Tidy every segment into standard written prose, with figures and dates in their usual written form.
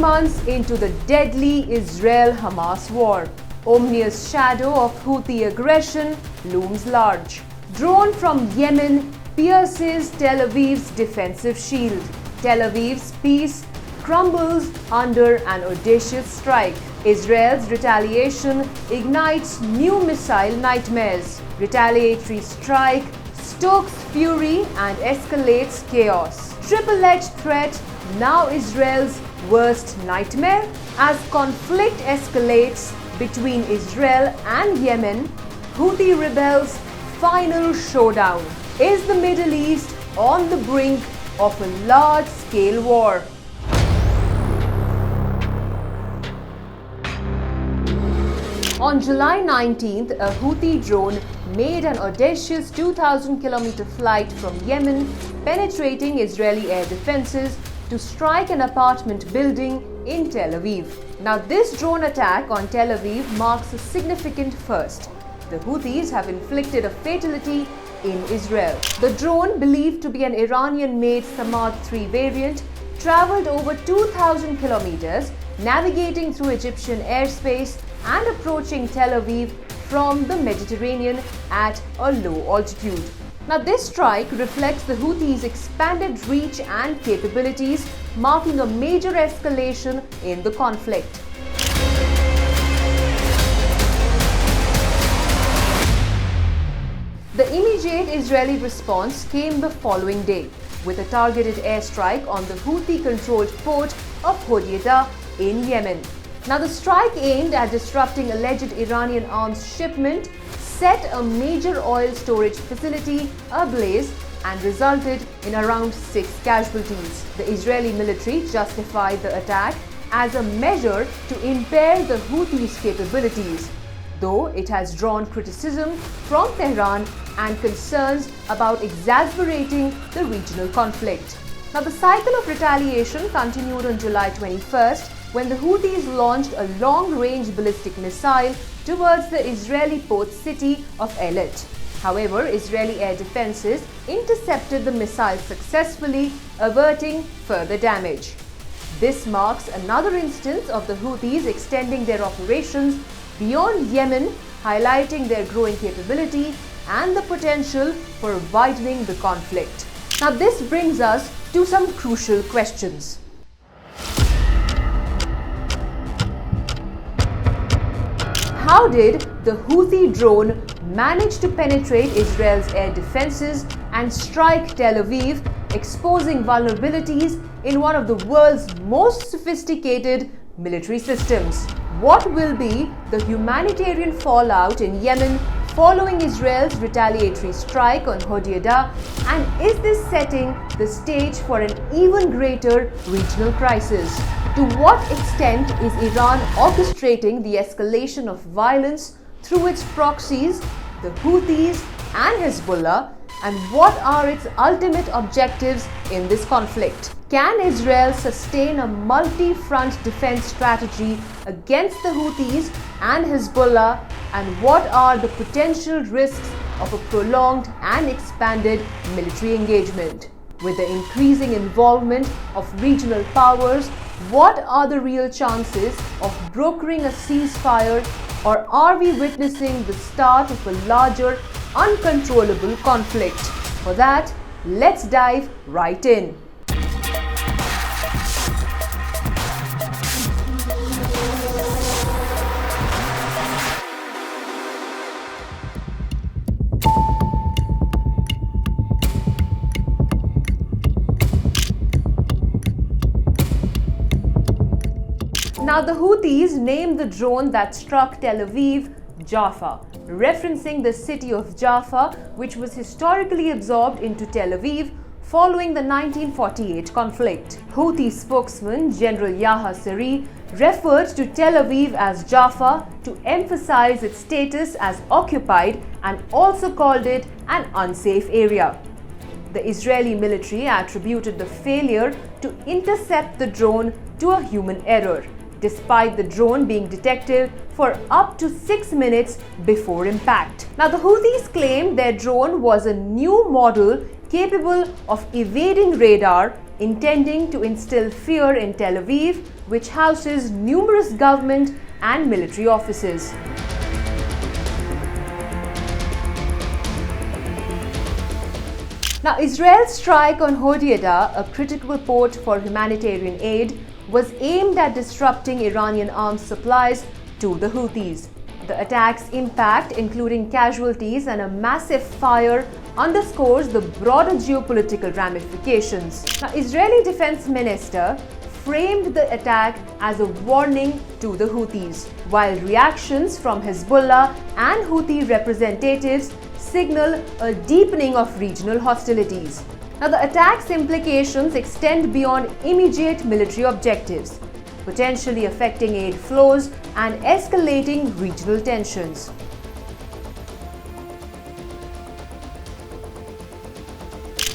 months into the deadly Israel-Hamas war, ominous shadow of Houthi aggression looms large. Drone from Yemen pierces Tel Aviv's defensive shield. Tel Aviv's peace crumbles under an audacious strike. Israel's retaliation ignites new missile nightmares. Retaliatory strike stokes fury and escalates chaos. Triple-edged threat, now Israel's worst nightmare? As conflict escalates between Israel and Yemen, Houthi rebels' final showdown. Is the Middle East on the brink of a large-scale war? On July 19th, a Houthi drone made an audacious 2,000-kilometer flight from Yemen, penetrating Israeli air defenses to strike an apartment building in Tel Aviv. Now, this drone attack on Tel Aviv marks a significant first. The Houthis have inflicted a fatality in Israel. The drone, believed to be an Iranian-made Samad-3 variant, traveled over 2,000 kilometers, navigating through Egyptian airspace and approaching Tel Aviv from the Mediterranean at a low altitude. Now, this strike reflects the Houthis' expanded reach and capabilities, marking a major escalation in the conflict. The immediate Israeli response came the following day, with a targeted airstrike on the Houthi-controlled port of Hodeidah in Yemen. Now, the strike aimed at disrupting alleged Iranian arms shipment set a major oil storage facility ablaze and resulted in around 6 casualties. The Israeli military justified the attack as a measure to impair the Houthis' capabilities, though it has drawn criticism from Tehran and concerns about exacerbating the regional conflict. Now, the cycle of retaliation continued on July 21st, when the Houthis launched a long-range ballistic missile towards the Israeli port city of Eilat. However, Israeli air defenses intercepted the missile successfully, averting further damage. This marks another instance of the Houthis extending their operations beyond Yemen, highlighting their growing capability and the potential for widening the conflict. Now, this brings us to some crucial questions. How did the Houthi drone manage to penetrate Israel's air defenses and strike Tel Aviv, exposing vulnerabilities in one of the world's most sophisticated military systems? What will be the humanitarian fallout in Yemen following Israel's retaliatory strike on Hodeidah, and is this setting the stage for an even greater regional crisis? To what extent is Iran orchestrating the escalation of violence through its proxies, the Houthis and Hezbollah, and what are its ultimate objectives in this conflict? Can Israel sustain a multi-front defense strategy against the Houthis and Hezbollah, and what are the potential risks of a prolonged and expanded military engagement? With the increasing involvement of regional powers, what are the real chances of brokering a ceasefire, or are we witnessing the start of a larger, uncontrollable conflict? For that, let's dive right in. Now, the Houthis named the drone that struck Tel Aviv Jaffa, referencing the city of Jaffa, which was historically absorbed into Tel Aviv following the 1948 conflict. Houthi spokesman General Yahya Saree referred to Tel Aviv as Jaffa to emphasize its status as occupied, and also called it an unsafe area. The Israeli military attributed the failure to intercept the drone to a human error, despite the drone being detected for up to 6 minutes before impact. Now, the Houthis claimed their drone was a new model capable of evading radar, intending to instill fear in Tel Aviv which houses numerous government and military offices. Now, Israel's strike on Hodeidah, a critical port for humanitarian aid, was aimed at disrupting Iranian arms supplies to the Houthis. The attack's impact, including casualties and a massive fire, underscores the broader geopolitical ramifications. Now, Israeli Defense Minister framed the attack as a warning to the Houthis, while reactions from Hezbollah and Houthi representatives signal a deepening of regional hostilities. Now, the attack's implications extend beyond immediate military objectives, potentially affecting aid flows and escalating regional tensions.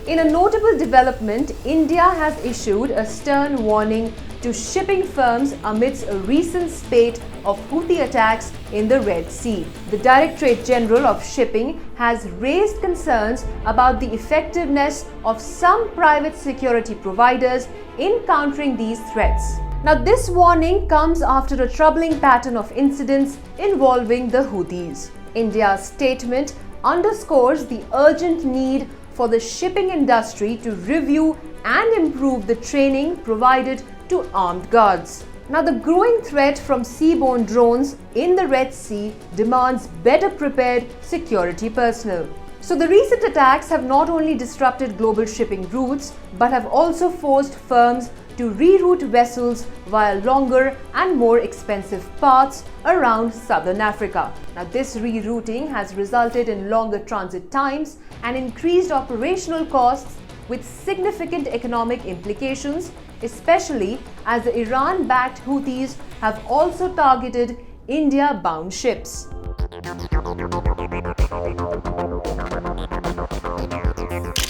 In a notable development, India has issued a stern warning to shipping firms amidst a recent spate of Houthi attacks in the Red Sea. The Directorate General of Shipping has raised concerns about the effectiveness of some private security providers in countering these threats. Now, this warning comes after a troubling pattern of incidents involving the Houthis. India's statement underscores the urgent need for the shipping industry to review and improve the training provided to armed guards. Now, the growing threat from seaborne drones in the Red Sea demands better prepared security personnel. So, the recent attacks have not only disrupted global shipping routes, but have also forced firms to reroute vessels via longer and more expensive paths around southern Africa. Now, this rerouting has resulted in longer transit times and increased operational costs with significant economic implications, especially as the Iran-backed Houthis have also targeted India-bound ships.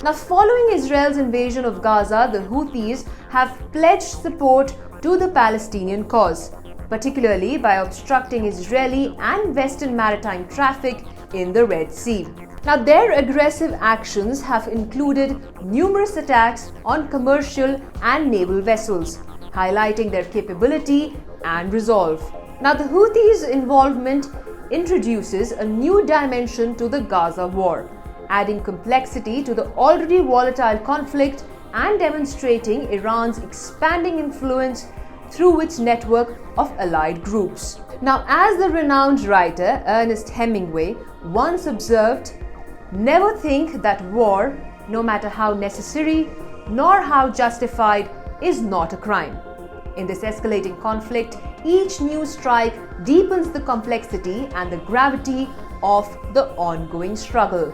Now, following Israel's invasion of Gaza, the Houthis have pledged support to the Palestinian cause, particularly by obstructing Israeli and Western maritime traffic in the Red Sea. Now, their aggressive actions have included numerous attacks on commercial and naval vessels, highlighting their capability and resolve. Now, the Houthis' involvement introduces a new dimension to the Gaza war, adding complexity to the already volatile conflict and demonstrating Iran's expanding influence through its network of allied groups. Now, as the renowned writer Ernest Hemingway once observed, "Never think that war, no matter how necessary nor how justified, is not a crime." In this escalating conflict, each new strike deepens the complexity and the gravity of the ongoing struggle.